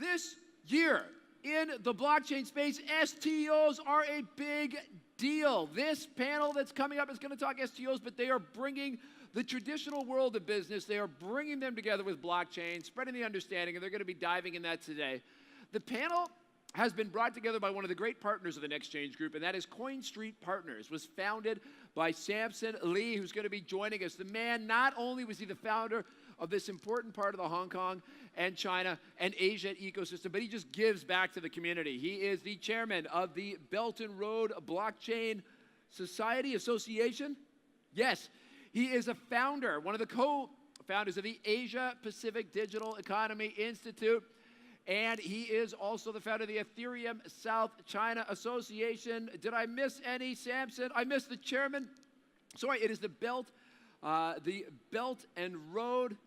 This year, in the blockchain space, STOs are a big deal. This panel that's coming up is going to talk STOs, but they are bringing the traditional world of business, they are bringing them together with blockchain, spreading the understanding, and they're going to be diving in that today. The panel has been brought together by one of the great partners of the NexChange group, and that is Coinstreet Partners. It was founded by Samson, who's going to be joining us. The man, not only was he the founder of this important part of the Hong Kong and China and Asia ecosystem, but he just gives back to the community. He is the chairman of the Belt and Road Blockchain Society Association. Yes, he is a founder, one of the co-founders of the Asia Pacific Digital Economy Institute, and he is also the founder of the Ethereum South China Association. Did I miss any, Samson? I missed the chairman. Sorry, it is the Belt and Road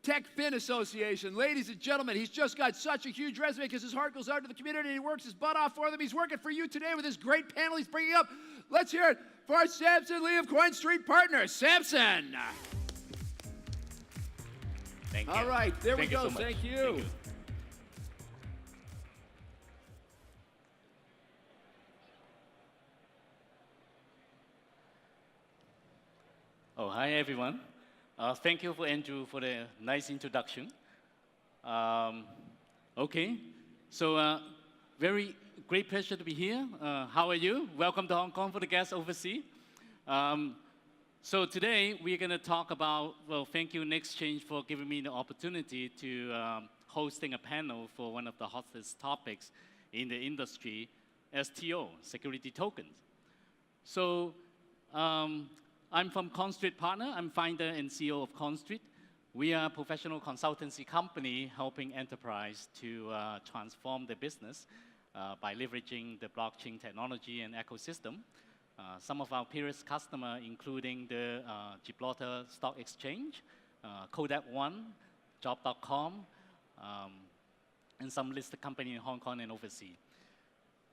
TechFin Association. Ladies and gentlemen, he's just got such a huge resume because his heart goes out to the community and he works his butt off for them. He's working for you today with this great panel he's bringing up. Let's hear it for Samson Lee of Coinstreet Partners. Samson. Thank you. All right, there we go. So Thank you. Thank you. Oh, hi everyone. Thank you for Andrew for the nice introduction. Okay, so very great pleasure to be here. How are you? Welcome to Hong Kong for the guests overseas. So today we're going to talk about, well, thank you NexChange for giving me the opportunity to hosting a panel for one of the hottest topics in the industry, STO, security tokens. So I'm from Coinstreet Partner. I'm founder and CEO of Coinstreet. We are a professional consultancy company helping enterprise to transform their business by leveraging the blockchain technology and ecosystem. Some of our peers customers, including the Gibraltar Stock Exchange, Kodak One, Job.com, and some listed companies in Hong Kong and overseas.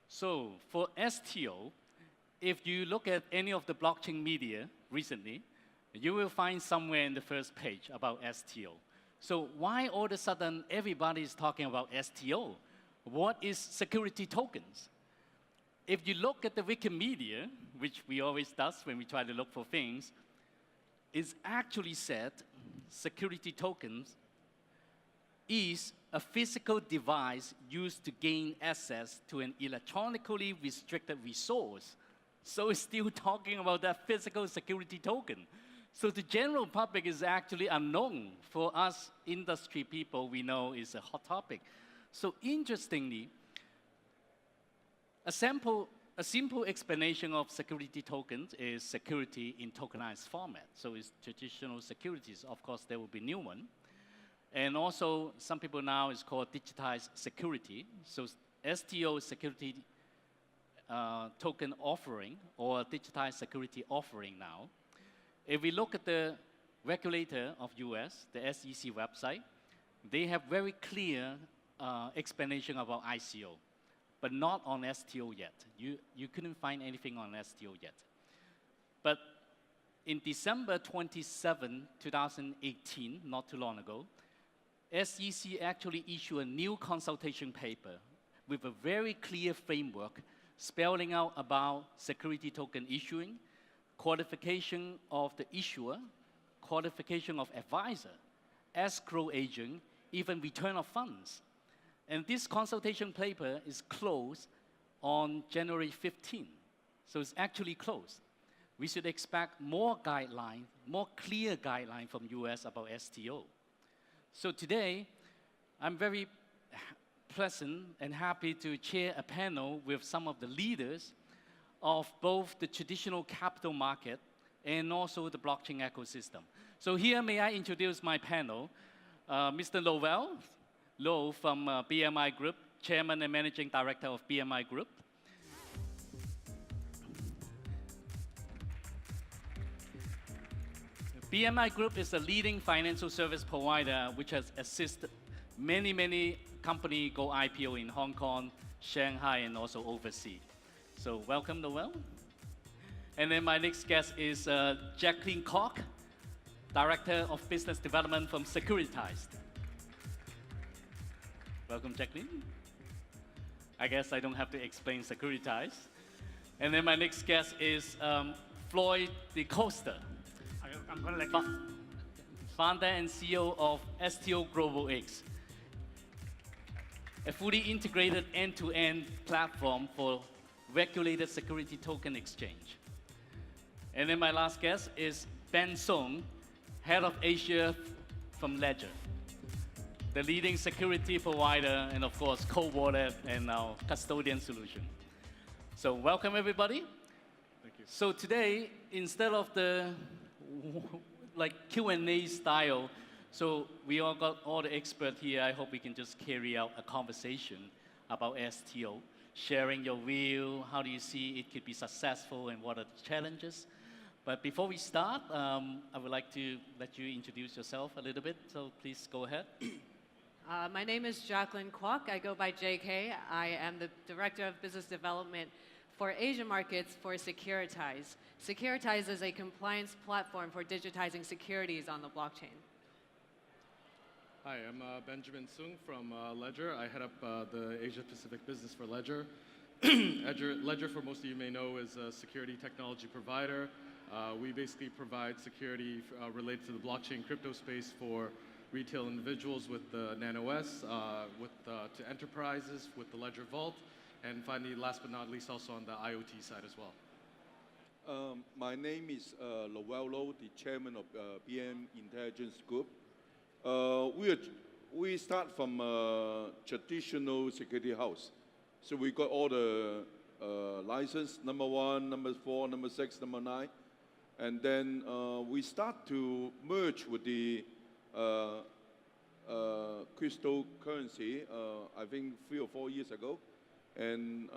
So for STO, if you look at any of the blockchain media recently, you will find somewhere in the first page about STO. So why all of a sudden everybody is talking about STO? What is security tokens? If you look at the Wikimedia, which we always do when we try to look for things, it's actually said security tokens is a physical device used to gain access to an electronically restricted resource. So it's still talking about that physical security token. So the general public is actually unknown. For us industry people, we know it's a hot topic. So interestingly, a simple explanation of security tokens is security in tokenized format. So it's traditional securities. Of course, there will be new one. And also, some people now it's called digitized security. So STO security token offering or digitized security offering now. If we look at the regulator of US, the SEC website, they have very clear explanation about ICO, but not on STO yet. You couldn't find anything on STO yet. But in December 27, 2018, not too long ago, SEC actually issued a new consultation paper with a very clear framework spelling out about security token issuing, qualification of the issuer, qualification of advisor, escrow agent, even return of funds. And this consultation paper is closed on January 15. So it's actually closed. We should expect more guidelines, more clear guidelines from US about STO. So today, I'm very pleasant and happy to chair a panel with some of the leaders of both the traditional capital market and also the blockchain ecosystem. So here, may I introduce my panel, Mr. Lowell from BMI Group, Chairman and Managing Director of BMI Group. BMI Group is a leading financial service provider which has assisted many companies go IPO in Hong Kong, Shanghai, and also overseas. So welcome, Lowell. And then my next guest is Jacqueline Kwok, Director of Business Development from Securitize. Welcome, Jacqueline. I guess I don't have to explain Securitize. And then my next guest is Floyd DCosta, I'm going to let you. founder and CEO of STO Global X, a fully integrated end-to-end platform for regulated security token exchange. And then my last guest is Ben Soong, head of Asia from Ledger, the leading security provider and of course cold wallet and our custodian solution. So welcome everybody. Thank you. So today, instead of the like Q&A style, so we all got all the experts here. I hope we can just carry out a conversation about STO, sharing your view, how do you see it could be successful and what are the challenges. But before we start, I would like to let you introduce yourself a little bit, so please go ahead. My name is Jacqueline Kwok. I go by JK. I am the Director of Business Development for Asia markets for Securitize. Securitize is a compliance platform for digitizing securities on the blockchain. Hi, I'm Benjamin Soong from Ledger. I head up the Asia Pacific business for Ledger. Ledger, for most of you may know, is a security technology provider. We basically provide security related to the blockchain crypto space for retail individuals with the Nano S, to enterprises with the Ledger Vault, and finally, last but not least, also on the IoT side as well. My name is Lowell, the chairman of BM Intelligence Group. We start from a traditional security house. So we got all the license, number 1, number 4, number 6, number 9. And then we start to merge with the cryptocurrency, I think 3 or 4 years ago. And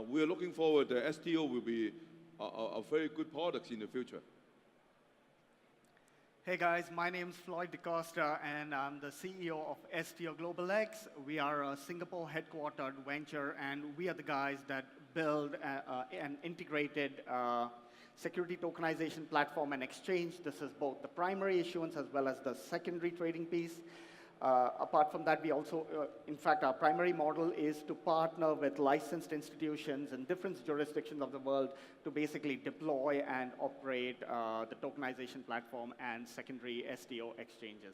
we're looking forward that STO will be a very good product in the future. Hey guys, my name's Floyd DCosta and I'm the CEO of STO Global X. We are a Singapore headquartered venture and we are the guys that build an integrated security tokenization platform and exchange. This is both the primary issuance as well as the secondary trading piece. Apart from that, we also, in fact, our primary model is to partner with licensed institutions in different jurisdictions of the world to basically deploy and operate the tokenization platform and secondary STO exchanges.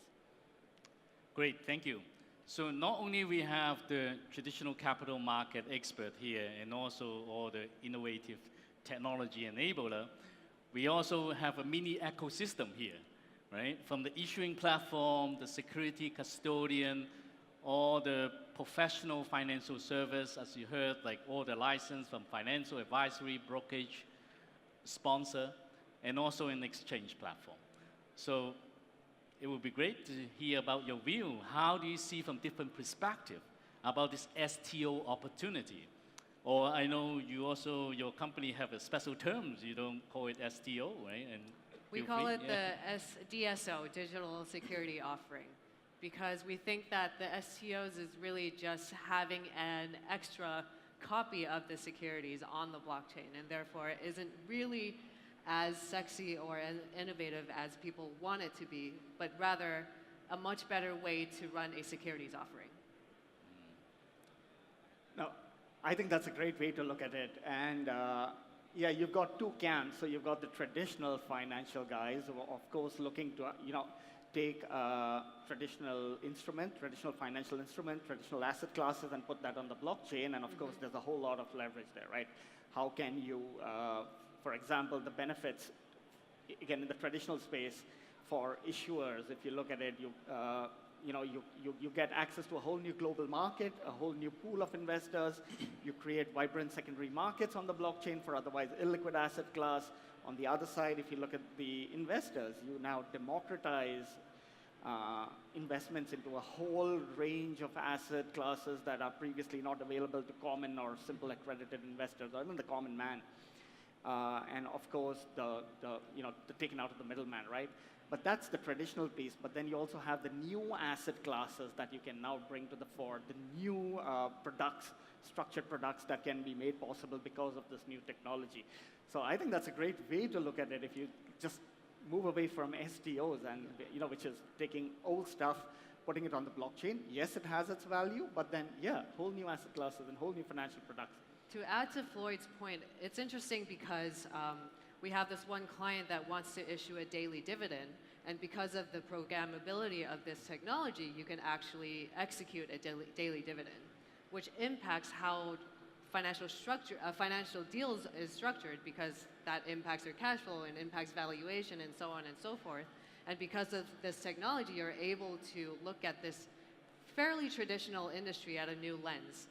Great, thank you. So not only we have the traditional capital market expert here and also all the innovative technology enabler, we also have a mini ecosystem here. Right? From the issuing platform, the security custodian, all the professional financial service, as you heard, like all the license from financial advisory, brokerage, sponsor, and also an exchange platform. So it would be great to hear about your view. How do you see from different perspectives about this STO opportunity? Or I know you also, your company have a special terms. You don't call it STO, right? And we call it the DSO, Digital Security Offering, because we think that the STOs is really just having an extra copy of the securities on the blockchain, and therefore it isn't really as sexy or as innovative as people want it to be, but rather a much better way to run a securities offering. Now, I think that's a great way to look at it. And yeah, you've got two camps. So you've got the traditional financial guys who are, of course, looking to take a traditional instrument, traditional financial instrument, traditional asset classes, and put that on the blockchain. And of course, there's a whole lot of leverage there, right? How can you, for example, the benefits, again, in the traditional space for issuers, if you look at it, you get access to a whole new global market, a whole new pool of investors. You create vibrant secondary markets on the blockchain for otherwise illiquid asset class. On the other side, if you look at the investors, you now democratize investments into a whole range of asset classes that are previously not available to common or simple accredited investors, or even the common man. And of course, the taken out of the middleman, right? But that's the traditional piece. But then you also have the new asset classes that you can now bring to the fore, the new products, structured products that can be made possible because of this new technology. So I think that's a great way to look at it if you just move away from STOs, and which is taking old stuff, putting it on the blockchain. Yes, it has its value, but then, yeah, whole new asset classes and whole new financial products. To add to Floyd's point, it's interesting because we have this one client that wants to issue a daily dividend, and because of the programmability of this technology, you can actually execute a daily dividend, which impacts how financial deals is structured, because that impacts your cash flow and impacts valuation and so on and so forth. And because of this technology, you're able to look at this fairly traditional industry at a new lens.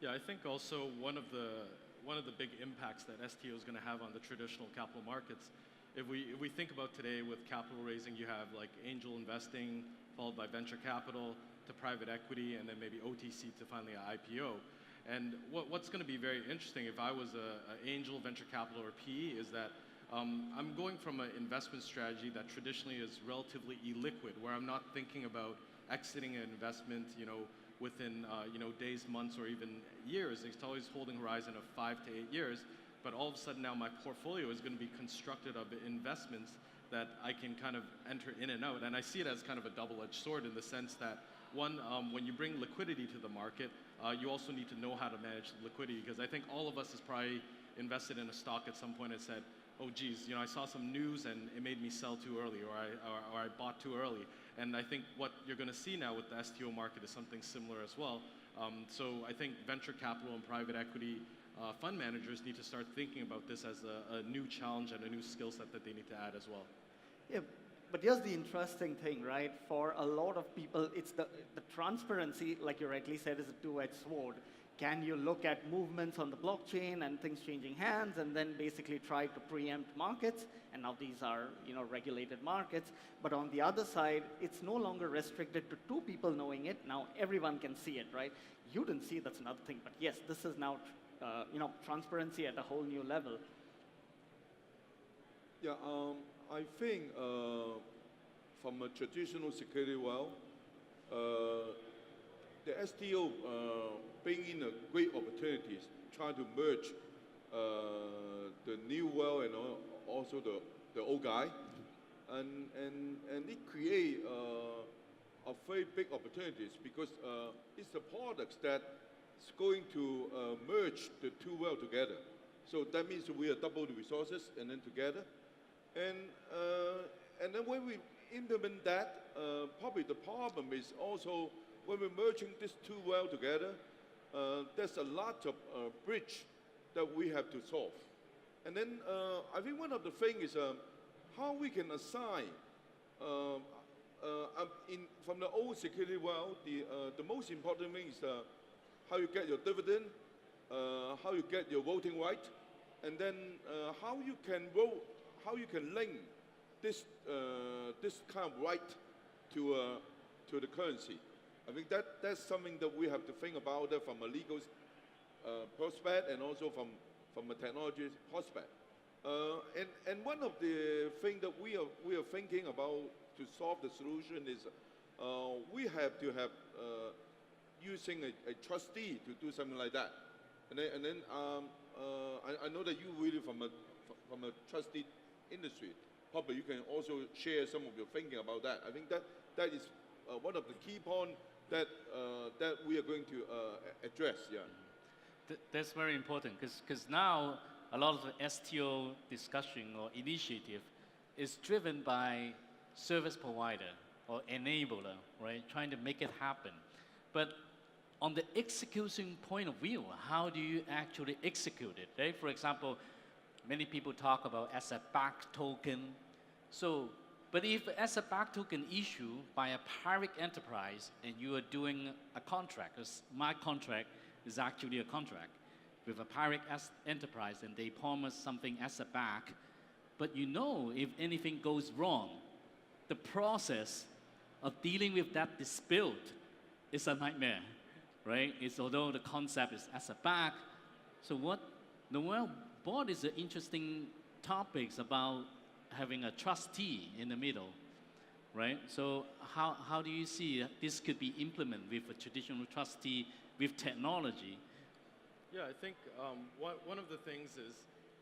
Yeah, I think also one of the big impacts that STO is going to have on the traditional capital markets, if we think about today with capital raising, you have like angel investing followed by venture capital to private equity, and then maybe OTC to finally an IPO. And what's going to be very interesting if I was an angel, venture capital, or PE is that I'm going from an investment strategy that traditionally is relatively illiquid, where I'm not thinking about exiting an investment, within days, months, or even years. It's always holding horizon of 5 to 8 years. But all of a sudden now my portfolio is going to be constructed of investments that I can kind of enter in and out. And I see it as kind of a double-edged sword in the sense that, one, when you bring liquidity to the market, you also need to know how to manage liquidity, because I think all of us has probably invested in a stock at some point and said, oh geez, I saw some news and it made me sell too early, or I bought too early. And I think what you're going to see now with the STO market is something similar as well. So I think venture capital and private equity fund managers need to start thinking about this as a new challenge and a new skill set that they need to add as well. Yeah, but here's the interesting thing, right? For a lot of people, it's the transparency, like you rightly said, is a two-edged sword. Can you look at movements on the blockchain and things changing hands and then basically try to preempt markets? And now these are, regulated markets. But on the other side, it's no longer restricted to 2 people knowing it. Now everyone can see it, right? You didn't see, that's another thing. But yes, this is now, transparency at a whole new level. Yeah, I think from a traditional security world, the STO bring in a great opportunities, try to merge the new world and also the old guy, and it create a very big opportunities, because it's the products that's going to merge the two worlds together. So that means we are double the resources and then together, and then when we implement that, probably the problem is also when we're merging these two worlds together, there's a lot of bridge that we have to solve. And then I think one of the things is how we can assign, from the old security world, the most important thing is how you get your dividend, how you get your voting right, and then how you can vote, how you can link this kind of right to the currency. I think that's something that we have to think about from a legal prospect and also from a technology prospect. And one of the things that we are thinking about to solve the solution is we have to have using a trustee to do something like that. And then I know that you really from a trustee industry. Probably you can also share some of your thinking about that. I think that is one of the key points that we are going to address. Yeah. That's very important, because now a lot of the STO discussion or initiative is driven by service provider or enabler, right? Trying to make it happen. But on the execution point of view, how do you actually execute it, right? For example, many people talk about asset-backed token. So, but if asset-backed token issued by a private enterprise and you are doing a contract, because my contract is actually a contract with a private enterprise and they promise something asset-backed, but if anything goes wrong, the process of dealing with that dispute is a nightmare, right? Although the concept is asset-backed. So Lowell brought is an interesting topics about having a trustee in the middle, right? So how do you see this could be implemented with a traditional trustee with technology? Yeah, I think one of the things is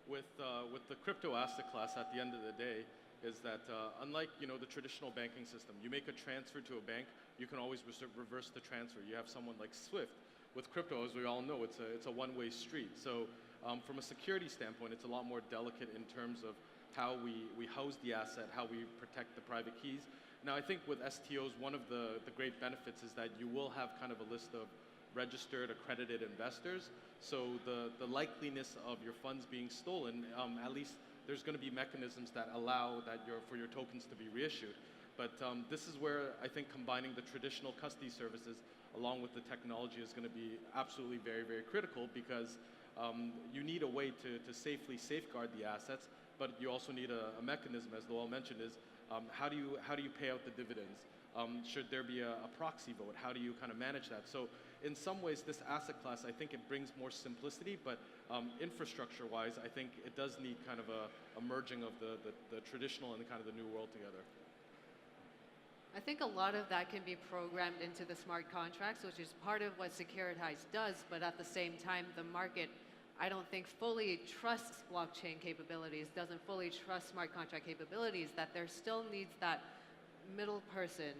with the crypto asset class, at the end of the day, is that unlike the traditional banking system, you make a transfer to a bank, you can always reverse the transfer. You have someone like Swift. With crypto, as we all know, it's a one-way street. So from a security standpoint, it's a lot more delicate in terms of how we house the asset, how we protect the private keys. Now, I think with STOs, one of the great benefits is that you will have kind of a list of registered, accredited investors. So the likeliness of your funds being stolen, at least there's going to be mechanisms that allow that for your tokens to be reissued. But this is where I think combining the traditional custody services along with the technology is going to be absolutely very, very critical, because you need a way to safely safeguard the assets, but you also need a mechanism, as Lowell mentioned, is how do you pay out the dividends? Should there be a proxy vote? How do you kind of manage that? So in some ways, this asset class, I think it brings more simplicity, but infrastructure-wise, I think it does need kind of a merging of the traditional and the kind of the new world together. I think a lot of that can be programmed into the smart contracts, which is part of what Securitize does, but at the same time, the market, I don't think, fully trusts blockchain capabilities, doesn't fully trust smart contract capabilities, that there still needs that middle person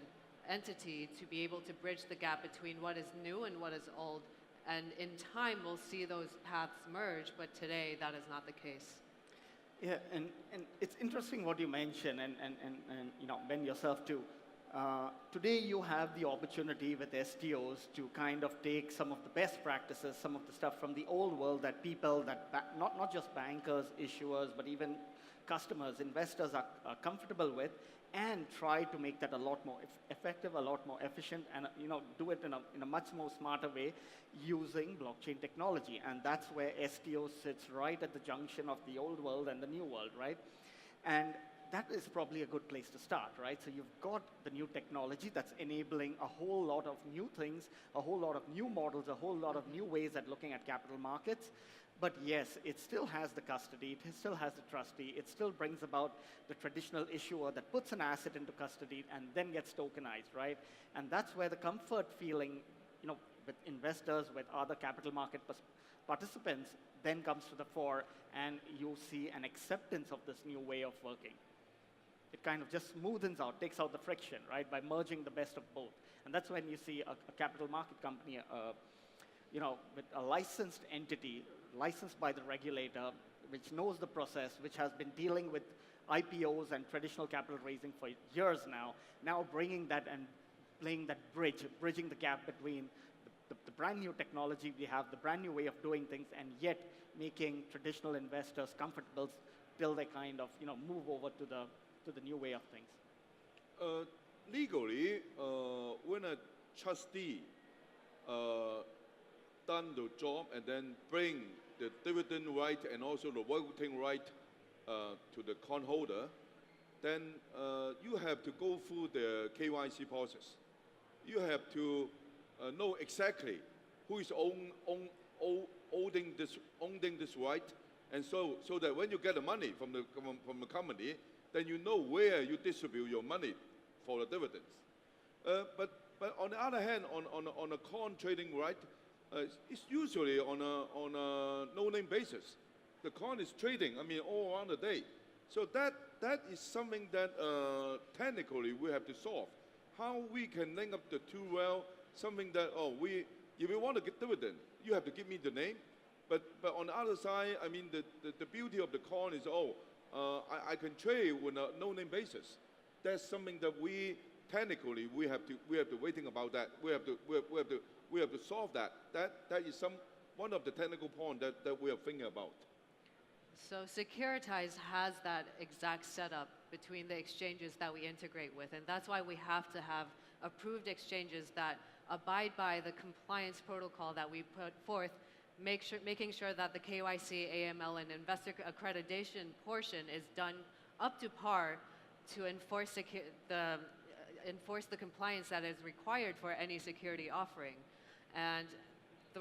entity to be able to bridge the gap between what is new and what is old. And in time, we'll see those paths merge, but today, that is not the case. Yeah, and it's interesting what you mentioned, and Ben yourself too. Today you have the opportunity with STOs to kind of take some of the best practices, some of the stuff from the old world that people, not just bankers, issuers, but even customers, investors are comfortable with, and try to make that a lot more effective, a lot more efficient, and do it in a much more smarter way using blockchain technology. And that's where STO sits right at the junction of the old world and the new world, right? And that is probably a good place to start, right? So you've got the new technology that's enabling a whole lot of new things, a whole lot of new models, a whole lot of new ways at looking at capital markets. But yes, it still has the custody, it still has the trustee, it still brings about the traditional issuer that puts an asset into custody and then gets tokenized, right? And that's where the comfort feeling, with investors, with other capital market participants, then comes to the fore, and you see an acceptance of this new way of working. It kind of just smoothens out, takes out the friction, right, by merging the best of both. And that's when you see a capital market company, with a licensed entity, licensed by the regulator, which knows the process, which has been dealing with IPOs and traditional capital raising for years now bringing that and playing that bridging the gap between the brand new technology we have, the brand new way of doing things, and yet making traditional investors comfortable till they kind of move over to the new way of things. Legally, when a trustee done the job and then bring the dividend right and also the voting right to the coin holder, then you have to go through the KYC process. You have to know exactly who is owning this right, and so that when you get the money from the company, then you know where you distribute your money for the dividends. But on the other hand, on a coin trading right, it's usually on a no-name basis. The coin is trading, all around the day. So that is something that technically we have to solve. How we can link up the two well, something that, if you want to get dividend, you have to give me the name. But on the other side, the beauty of the coin is, I can trade with a no-name basis. That's something that we technically we have to waiting about that. We have to solve that. That is one of the technical points that we are thinking about. So Securitize has that exact setup between the exchanges that we integrate with, and that's why we have to have approved exchanges that abide by the compliance protocol that we put forth, making sure that the KYC, AML, and investor accreditation portion is done up to par to enforce the compliance that is required for any security offering. And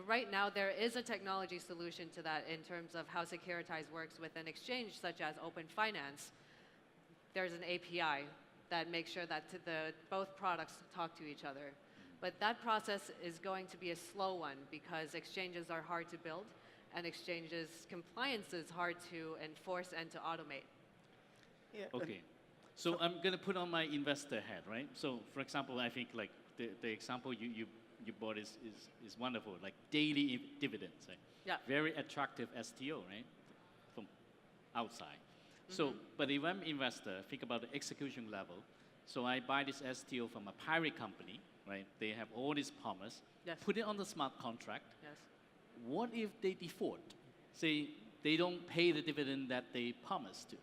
right now, there is a technology solution to that in terms of how Securitize works with an exchange such as Open Finance. There's an API that makes sure that both products talk to each other. But that process is going to be a slow one because exchanges are hard to build and exchanges compliance is hard to enforce and to automate. Yeah. Okay. So I'm going to put on my investor hat, right? So for example, I think like the example you bought is wonderful, like daily dividends, right? Yeah. Very attractive STO, right? From outside. So, but if I'm investor, think about the execution level. So I buy this STO from a pirate company, right? They have all this promise. Yes. Put it on the smart contract. Yes. What if they default? Say they don't pay the dividend that they promised to.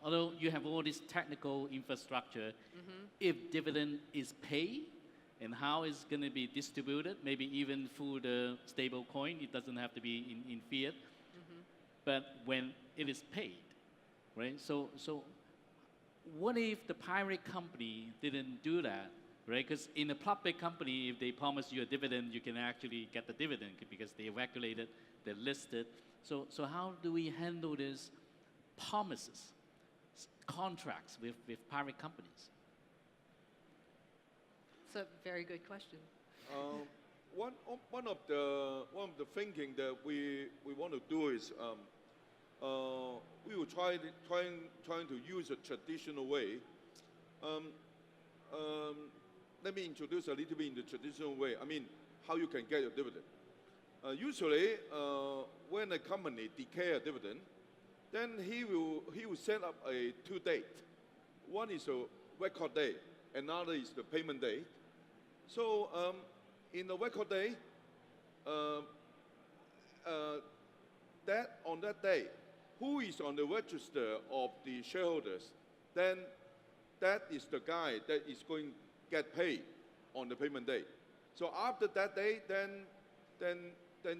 Although you have all this technical infrastructure, if dividend is paid and how it's going to be distributed, maybe even through the stable coin, it doesn't have to be in fiat. But when it is paid, right? So what if the pirate company didn't do that, right? Because in a public company, if they promise you a dividend, you can actually get the dividend because they're regulated, they're listed. So how do we handle these promises, contracts with pirate companies? It's a very good question. One of the thinking that we want to do is we will trying to use a traditional way. Let me introduce a little bit in the traditional way. I mean, how you can get your dividend. Usually, when a company declare a dividend, then he will set up a 2 date. One is a record day, another is the payment day. So in the record day, that on that day, who is on the register of the shareholders, then that is the guy that is going to get paid on the payment day. So after that day, then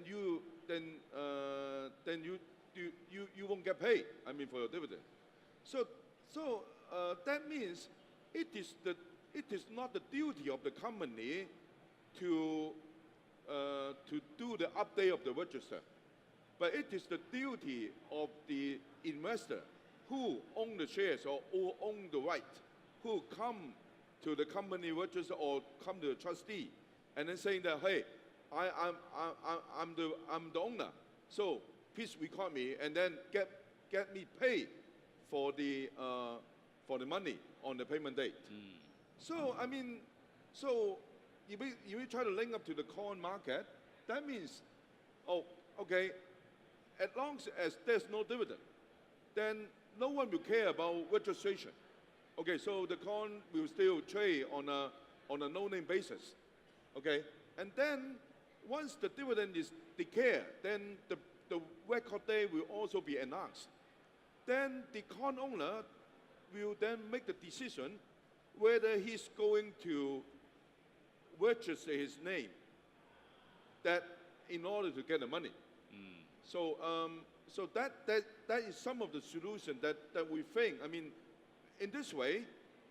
you won't get paid. I mean, for your dividend. So that means it is not the duty of the company to do the update of the register, but it is the duty of the investor who own the shares or who own the right, who come to the company register or come to the trustee, and then saying that, hey, I'm the owner, so please record me and then get me paid for the money on the payment date. So I mean, so if we try to link up to the coin market, that means, oh, okay, as long as there's no dividend, then no one will care about registration. Okay, so the coin will still trade on a no-name basis. Okay, and then once the dividend is declared, then the record day will also be announced. Then the coin owner will then make the decision whether he's going to register his name that in order to get the money. So so that is some of the solution that we think. I mean, in this way,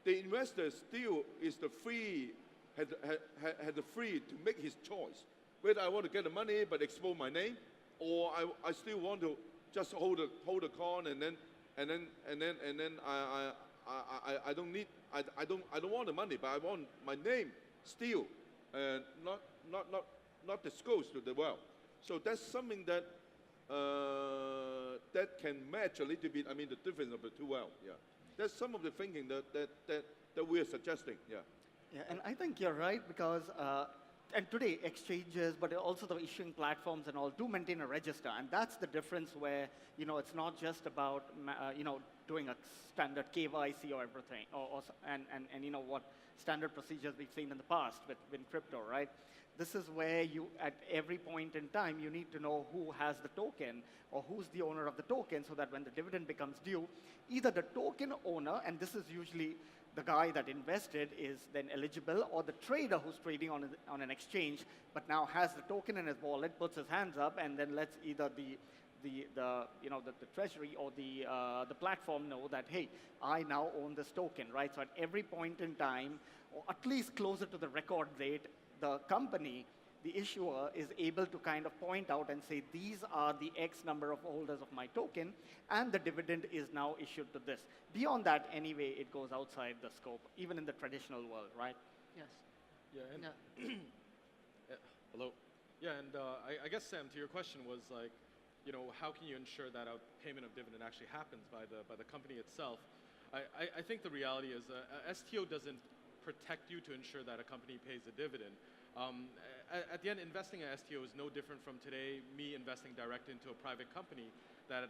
the investor still is the free, had the free to make his choice whether I want to get the money but expose my name, or I still want to just hold the coin and then I don't want the money, but I want my name still not disclosed to the world. So that's something that that can match a little bit. I mean, the difference of the two well. Yeah, that's some of the thinking that we are suggesting. Yeah. Yeah, and I think you're right because. And today, exchanges, but also the issuing platforms and all do maintain a register. And that's the difference where, it's not just about, doing a standard KYC or everything, and what standard procedures we've seen in the past with crypto, right? This is where you, at every point in time, you need to know who has the token or who's the owner of the token so that when the dividend becomes due, either the token owner, and this is usually the guy that invested is then eligible, or the trader who's trading on an exchange, but now has the token in his wallet, puts his hands up, and then lets either the treasury or the platform know that, hey, I now own this token, right? So at every point in time, or at least closer to the record date, the company, the issuer, is able to kind of point out and say, these are the X number of holders of my token, and the dividend is now issued to this. Beyond that, anyway, it goes outside the scope, even in the traditional world, right? Yes. Yeah. And Yeah. hello. Yeah, and I guess, Sam, to your question was like, how can you ensure that a payment of dividend actually happens by the company itself? I think the reality is a STO doesn't protect you to ensure that a company pays a dividend. At the end, investing in STO is no different from today, me investing direct into a private company that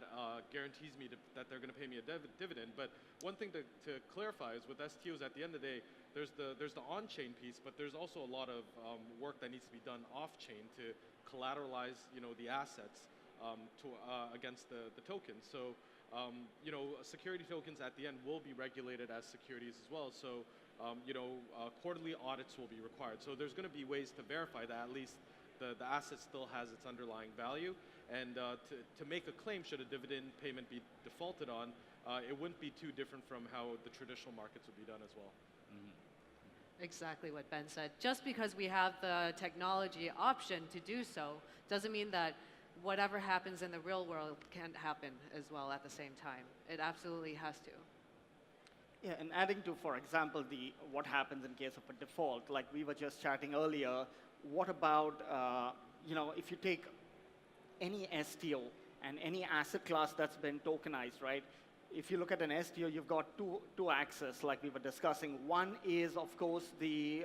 guarantees me that they're going to pay me a dividend. But one thing to clarify is with STOs, at the end of the day, there's the on-chain piece, but there's also a lot of work that needs to be done off-chain to collateralize, the assets against the tokens. So, security tokens at the end will be regulated as securities as well. So, quarterly audits will be required. So there's going to be ways to verify that at least the asset still has its underlying value. And to make a claim should a dividend payment be defaulted on, it wouldn't be too different from how the traditional markets would be done as well. Exactly what Ben said. Just because we have the technology option to do so doesn't mean that whatever happens in the real world can't happen as well at the same time. It absolutely has to. Yeah, and adding to, for example, what happens in case of a default, like we were just chatting earlier, what about, if you take any STO and any asset class that's been tokenized, right? If you look at an STO, you've got two axes, like we were discussing. One is, of course, the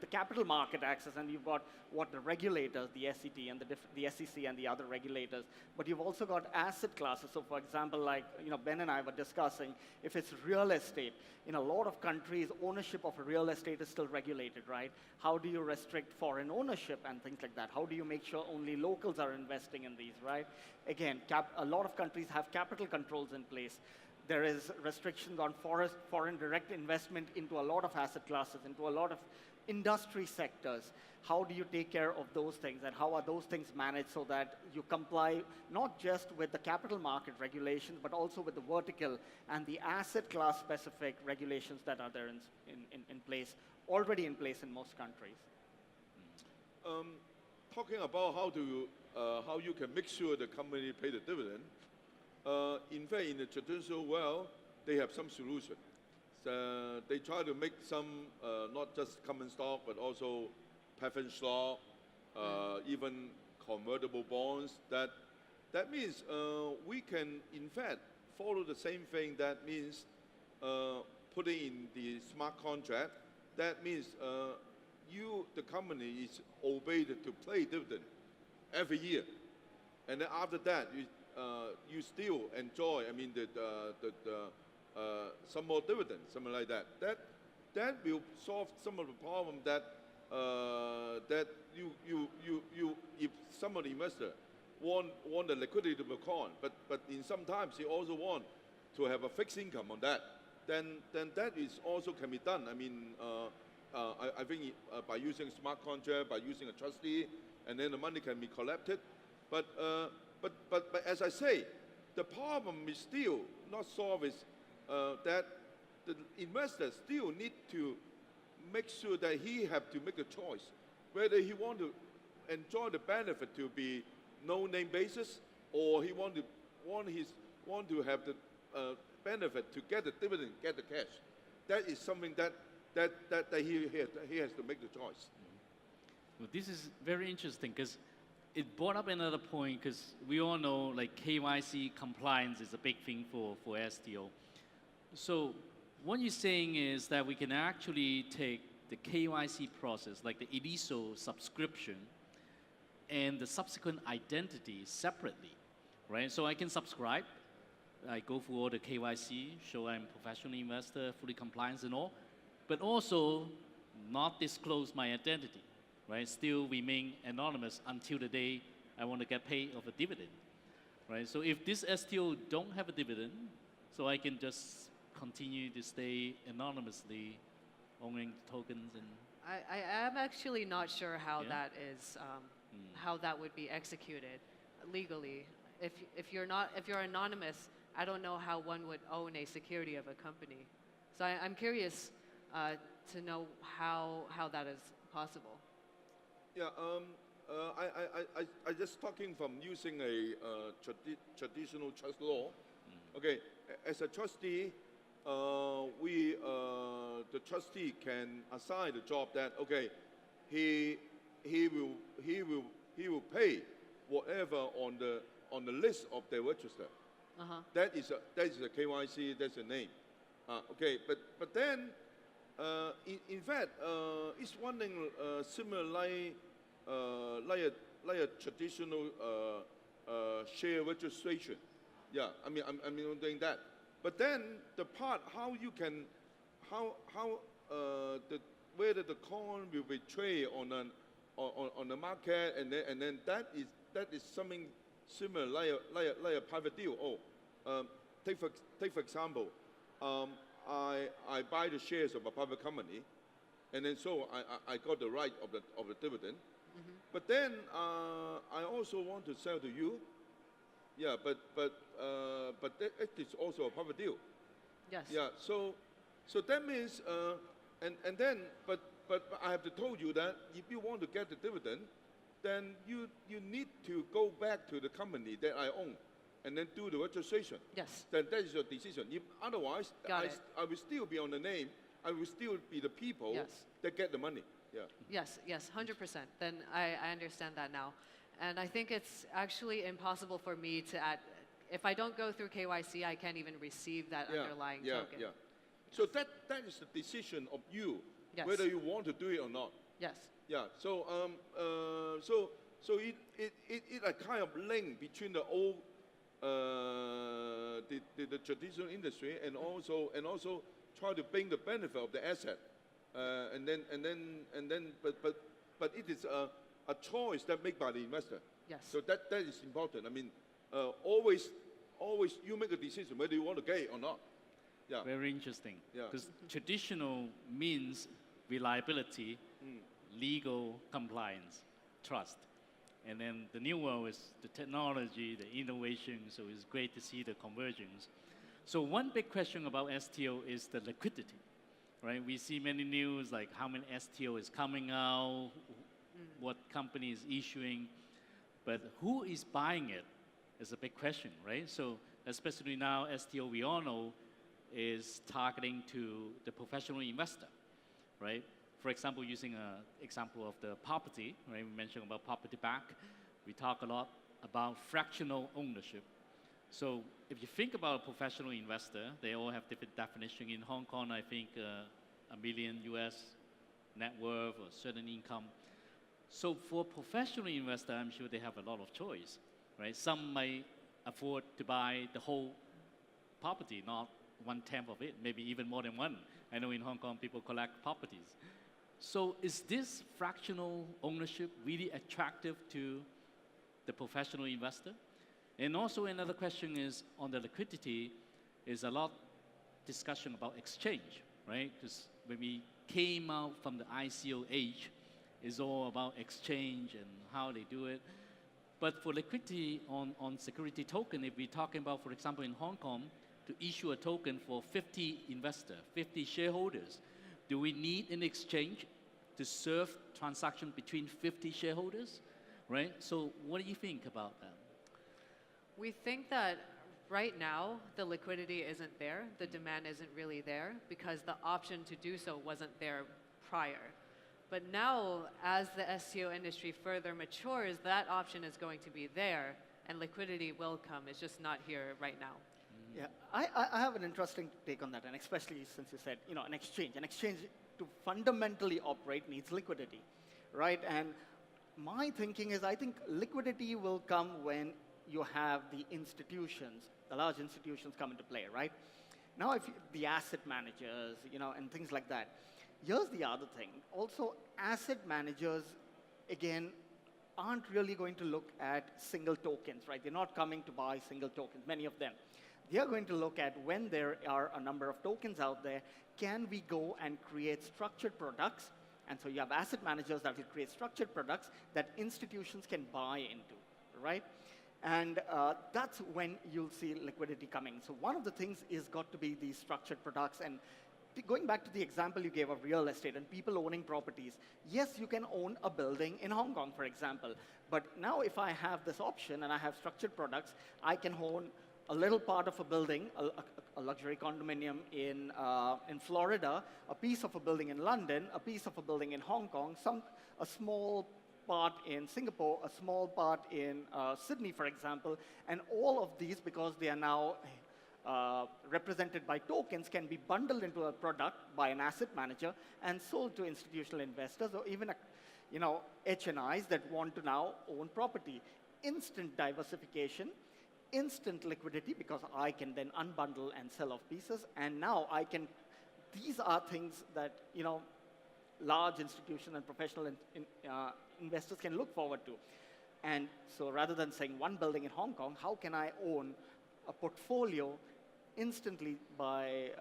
capital market access, and you've got what the regulators, the SEC and the SEC and the other regulators. But you've also got asset classes. So, for example, like Ben and I were discussing, if it's real estate, in a lot of countries, ownership of a real estate is still regulated, right? How do you restrict foreign ownership and things like that? How do you make sure only locals are investing in these, right? Again, a lot of countries have capital controls in place. There is restrictions on foreign direct investment into a lot of asset classes, into a lot of industry sectors. How do you take care of those things, and how are those things managed so that you comply not just with the capital market regulations, but also with the vertical and the asset class specific regulations that are there in place, already in place in most countries? Talking about how you can make sure the company pay the dividend, in fact, in the traditional world, they have some solution. They try to make some, not just common stock, but also preference stock, even convertible bonds. That means we can, in fact, follow the same thing. That means putting in the smart contract. That means the company is obeyed to pay dividend every year. And then after that, you still enjoy, some more dividends, something like that. That will solve some of the problem that if some of the investor want the liquidity to be gone, but in sometimes you also want to have a fixed income on that, then that is also can be done. I think by using smart contract, by using a trustee, and then the money can be collected. But as I say, the problem is still not solved. Is that the investor still need to make sure that he have to make a choice whether he want to enjoy the benefit to be no-name basis, or he want to have the benefit to get the dividend, get the cash. That is something that he has to make the choice. Well, this is very interesting because it brought up another point, because we all know like KYC compliance is a big thing for STO. So what you're saying is that we can actually take the KYC process, like the initial subscription and the subsequent identity separately, right? So I can subscribe, I go through all the KYC, show I'm a professional investor, fully compliant and all, but also not disclose my identity, right? Still remain anonymous until the day I want to get paid of a dividend, right? So if this STO don't have a dividend, so I can just continue to stay anonymously owning tokens and... I am actually not sure how that is, how that would be executed legally. If you're anonymous, I don't know how one would own a security of a company. So I'm curious to know how that is possible. Yeah, I just talking from using a traditional trust law. Okay, as a trustee, the trustee can assign the job that he will pay whatever on the list of the register. That is a KYC. That's a name. Okay, but then in fact it's one thing similar like a traditional share registration. Yeah, I mean I'm doing that. But then the part how you can whether the coin will be traded on the market and then that is something similar like a private deal. Take for example, I buy the shares of a private company, and then so I got the right of the dividend. But then I also want to sell to you. Yeah, but it is also a private deal. Yes. Yeah, so that means and then but I have to told you that if you want to get the dividend, then you need to go back to the company that I own, and then do the registration. Yes. Then that is your decision. If otherwise, Got it. I will still be on the name. I will still be the people Yes. that get the money. Yeah. Yes, 100%. Then I understand that now. And I think it's actually impossible for me to add, if I don't go through KYC, I can't even receive that underlying token. Yeah. So that is the decision of you, Yes. whether you want to do it or not. Yes. Yeah. So it a kind of link between the old the traditional industry and also try to bring the benefit of the asset, and then but it is a choice that made by the investor. Yes. So that is important. I mean, always you make a decision whether you want to get it or not. Yeah. Very interesting. Yeah. Because traditional means reliability, legal compliance, trust. And then the new world is the technology, the innovation, so it's great to see the convergence. So one big question about STO is the liquidity, right? We see many news like how many STO is coming out, what company is issuing, but who is buying it is a big question, right? So especially now, STO, we all know, is targeting to the professional investor, right? For example, using an example of the property, right? We mentioned about property back. We talk a lot about fractional ownership. So if you think about a professional investor, they all have different definition. In Hong Kong, I think $1 million US net worth or certain income. So for professional investor, I'm sure they have a lot of choice, right? Some might afford to buy the whole property, not 1/10 of it, maybe even more than one. I know in Hong Kong, people collect properties. So is this fractional ownership really attractive to the professional investor? And also another question is on the liquidity, is a lot discussion about exchange, right? Because when we came out from the ICO age, it's all about exchange and how they do it. But for liquidity on security token, if we're talking about, for example, in Hong Kong, to issue a token for 50 investors, 50 shareholders, do we need an exchange to serve transaction between 50 shareholders, right? So what do you think about that? We think that right now, the liquidity isn't there, the demand isn't really there, because the option to do so wasn't there prior. But now, as the STO industry further matures, that option is going to be there, and liquidity will come. It's just not here right now. Yeah, I have an interesting take on that, and especially since you said, an exchange. An exchange to fundamentally operate needs liquidity, right? And my thinking is I think liquidity will come when you have the institutions, the large institutions come into play, right? Now, if the asset managers, and things like that. Here's the other thing. Also, asset managers, again, aren't really going to look at single tokens, right? They're not coming to buy single tokens, many of them. They are going to look at when there are a number of tokens out there, can we go and create structured products? And so you have asset managers that will create structured products that institutions can buy into, right? And that's when you'll see liquidity coming. So one of the things is got to be these structured products. And going back to the example you gave of real estate and people owning properties, yes, you can own a building in Hong Kong, for example. But now if I have this option and I have structured products, I can own a little part of a building, a luxury condominium in Florida, a piece of a building in London, a piece of a building in Hong Kong, a small part in Singapore, a small part in Sydney, for example, and all of these, because they are now represented by tokens, can be bundled into a product by an asset manager and sold to institutional investors or even HNIs that want to now own property. Instant diversification, instant liquidity, because I can then unbundle and sell off pieces, and now these are things that large institutional and professional investors can look forward to. And so rather than saying one building in Hong Kong, how can I own a portfolio instantly by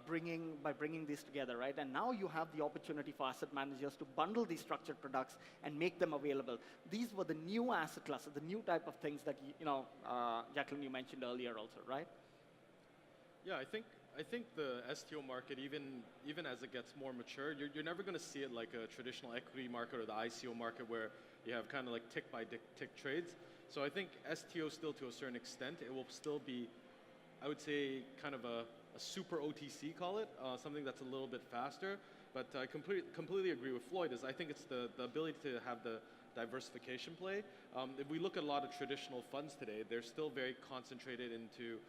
bringing these together, right? And now you have the opportunity for asset managers to bundle these structured products and make them available. These were the new asset classes, the new type of things that Jacqueline, you mentioned earlier also, right? Yeah, I think the STO market, even as it gets more mature, you're never going to see it like a traditional equity market or the ICO market where you have kind of like tick by tick trades. So I think STO still, to a certain extent, it will still be, I would say, kind of a super OTC, call it, something that's a little bit faster. But I completely agree with Floyd, I think it's the ability to have the diversification play. If we look at a lot of traditional funds today, they're still very concentrated into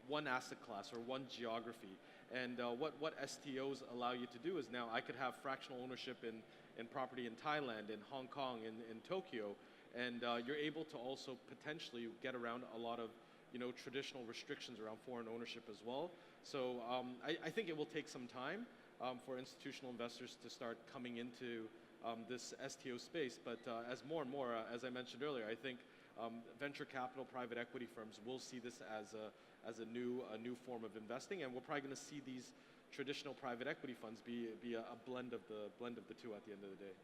one asset class or one geography. And what STOs allow you to do is now I could have fractional ownership in property in Thailand, in Hong Kong, in Tokyo, and you're able to also potentially get around a lot of traditional restrictions around foreign ownership as well. So I think it will take some time for institutional investors to start coming into this STO space. But as more and more, as I mentioned earlier, I think venture capital, private equity firms will see this as a new form of investing, and we're probably going to see these traditional private equity funds be a blend of the two at the end of the day.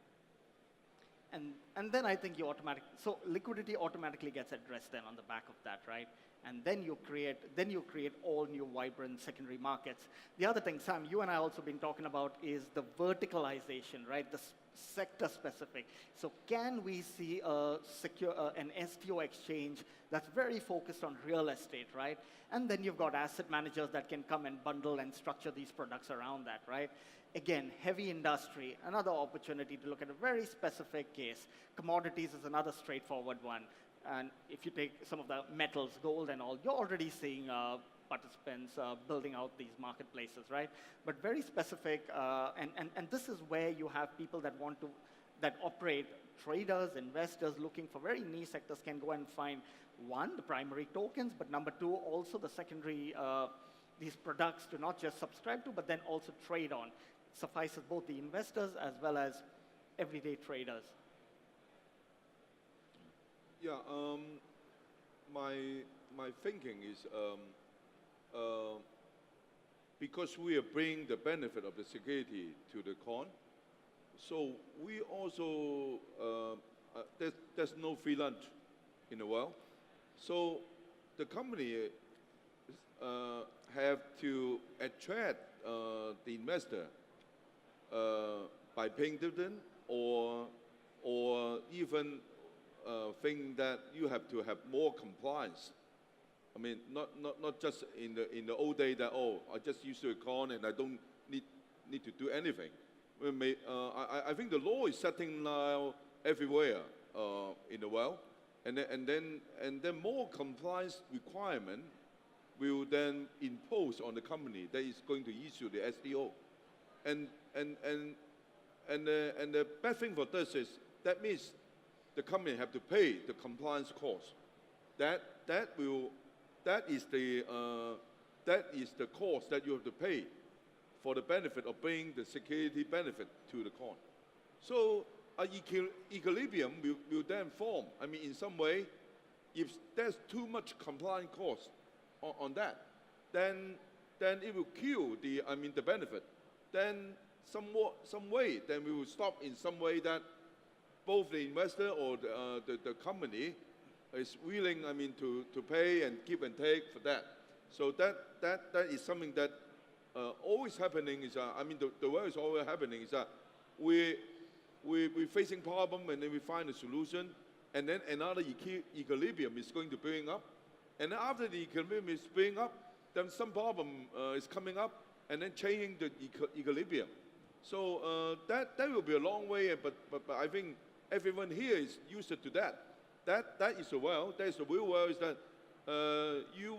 And then I think so liquidity automatically gets addressed then on the back of that, right? And then you create all new vibrant secondary markets. The other thing, Sam, you and I also been talking about is the verticalization, right? The sector specific. So can we see an STO exchange that's very focused on real estate, right? And then you've got asset managers that can come and bundle and structure these products around that, right? Again, heavy industry, another opportunity to look at a very specific case. Commodities is another straightforward one. And if you take some of the metals, gold and all, you're already seeing participants building out these marketplaces, right? But very specific, and this is where you have people that operate, traders, investors looking for very niche sectors can go and find, one, the primary tokens, but number two, also the secondary, these products to not just subscribe to, but then also trade on. Suffices both the investors as well as everyday traders. Yeah, my thinking is because we are bringing the benefit of the security to the coin, so we also there's no free lunch in the world. So the company have to attract the investor by paying dividend or even think that you have to have more compliance. I mean, not just in the old day that, oh, I just use the account and I don't need to do anything. I think the law is setting now everywhere in the world, and then more compliance requirement will then impose on the company that is going to issue the STO, and the bad thing for this is that means the company have to pay the compliance cost. That is the cost that you have to pay for the benefit of bringing the security benefit to the coin. So an equilibrium will then form. I mean, in some way, if there's too much compliance cost on that, then it will kill the benefit. Then some way, then we will stop in some way that both the investor or the company is willing, to pay and give and take for that. So that is something that always happening is, the way it's always happening is that we're facing problem and then we find a solution, and then another equilibrium is going to bring up, and then after the equilibrium is bring up, then some problem is coming up, and then changing the equilibrium. So that will be a long way, but I think everyone here is used to that. That is the world. That is the real world. Is that you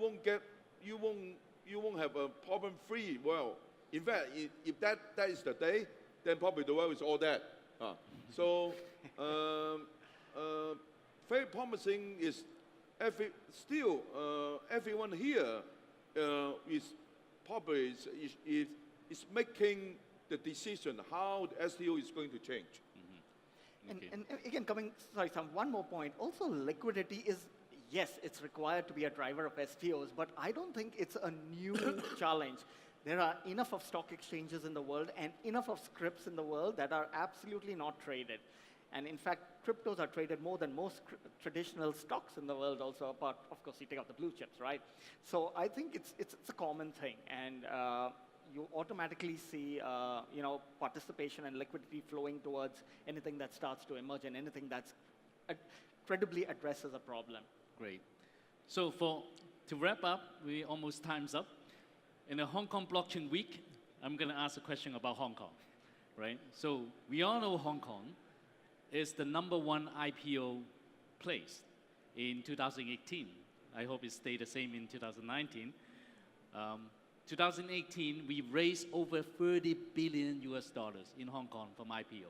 won't have a problem-free world. In fact, if that is the day, then probably the world is all that. So very promising is everyone here is probably is making the decision how the STO is going to change. Okay. And again, sorry, Sam, one more point. Also, liquidity is, yes, it's required to be a driver of STOs, but I don't think it's a new challenge. There are enough of stock exchanges in the world and enough of scripts in the world that are absolutely not traded. And in fact, cryptos are traded more than most traditional stocks in the world also, apart, of course, you take out the blue chips, right? So I think it's a common thing. And you automatically see participation and liquidity flowing towards anything that starts to emerge and anything that's credibly addresses a problem. Great. So to wrap up, we almost time's up. In the Hong Kong Blockchain Week, I'm going to ask a question about Hong Kong, right? So we all know Hong Kong is the #1 IPO place in 2018. I hope it stayed the same in 2019. 2018, we raised over $30 billion in Hong Kong from IPO.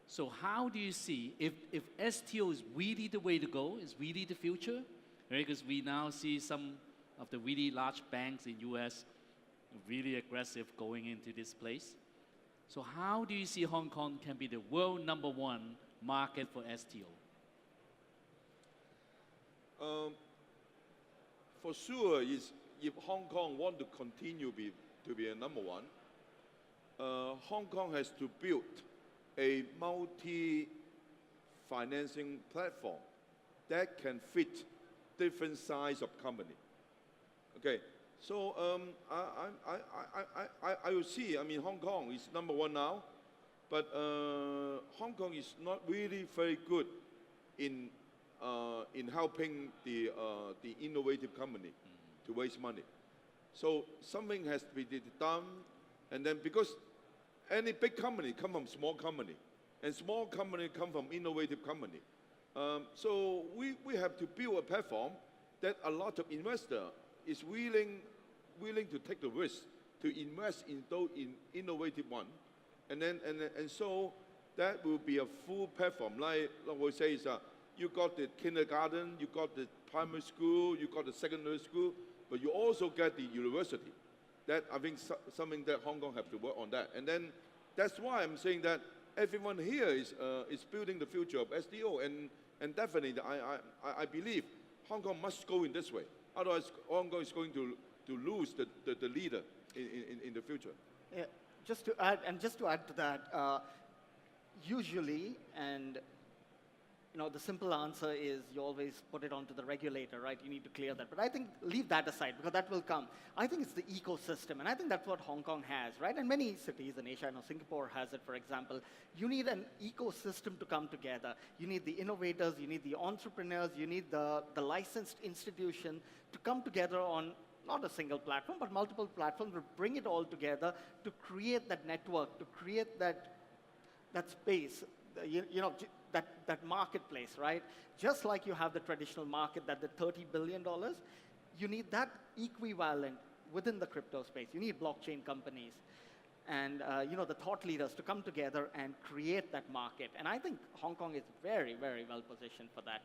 So how do you see, if STO is really the way to go, is really the future, right? Because we now see some of the really large banks in US really aggressive going into this place. So how do you see Hong Kong can be the world #1 market for STO? For sure, if Hong Kong want to continue to be a #1, Hong Kong has to build a multi-financing platform that can fit different size of company. Okay, so I will see. I mean, Hong Kong is #1 now, but Hong Kong is not really very good in helping the innovative company to raise money. So something has to be done, and then because any big company come from small company, and small company come from innovative company. So we have to build a platform that a lot of investor is willing to take the risk to invest in those innovative one, and so that will be a full platform. Like we say is you got the kindergarten, you got the primary school, you got the secondary school, but you also get the university. That I think something that Hong Kong have to work on that, and then that's why I'm saying that everyone here is building the future of STO, and definitely I believe Hong Kong must go in this way. Otherwise, Hong Kong is going to lose the leader in the future. Yeah, just to add to that, usually, and the simple answer is you always put it onto the regulator, right? You need to clear that. But I think leave that aside because that will come. I think it's the ecosystem, and I think that's what Hong Kong has, right? And many cities in Asia, I know Singapore has it, for example. You need an ecosystem to come together. You need the innovators, you need the entrepreneurs, you need the licensed institution to come together on not a single platform, but multiple platforms to bring it all together to create that network, to create that space, that marketplace, right? Just like you have the traditional market, that the $30 billion, you need that equivalent within the crypto space. You need blockchain companies and the thought leaders to come together and create that market. And I think Hong Kong is very, very well positioned for that.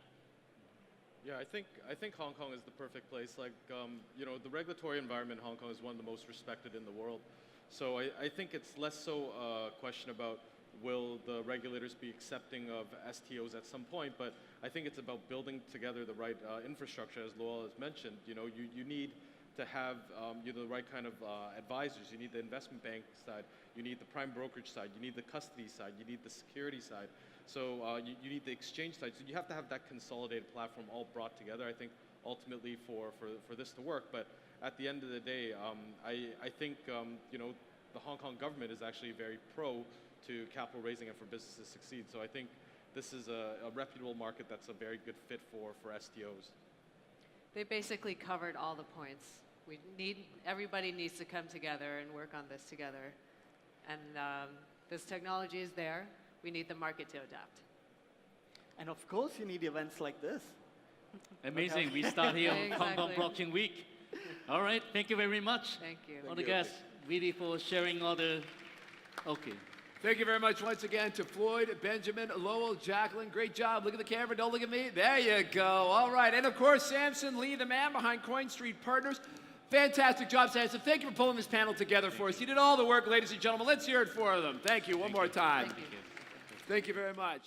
Yeah, I think Hong Kong is the perfect place. Like, the regulatory environment in Hong Kong is one of the most respected in the world. So I think it's less so a question about will the regulators be accepting of STOs at some point, but I think it's about building together the right infrastructure, as Lowell has mentioned. You need to have the right kind of advisors. You need the investment bank side, you need the prime brokerage side, you need the custody side, you need the security side. So you need the exchange side. So you have to have that consolidated platform all brought together, I think, ultimately for this to work. But at the end of the day, I think the Hong Kong government is actually very pro to capital raising and for businesses to succeed. So I think this is a reputable market that's a very good fit for STOs. They basically covered all the points. Everybody needs to come together and work on this together. And this technology is there. We need the market to adapt. And of course, you need events like this. Amazing. We start here on Hong Kong Exactly. Blockchain Week. All right. Thank you very much. Thank you. All the guests, really for sharing all the. Okay. Thank you very much once again to Floyd, Benjamin, Lowell, Jacqueline. Great job. Look at the camera. Don't look at me. There you go. All right. And of course, Samson Lee, the man behind Coinstreet Partners. Fantastic job, Samson. Thank you for pulling this panel together for us. You did all the work, ladies and gentlemen. Let's hear it for them. Thank you one more time. Thank you. Thank you very much.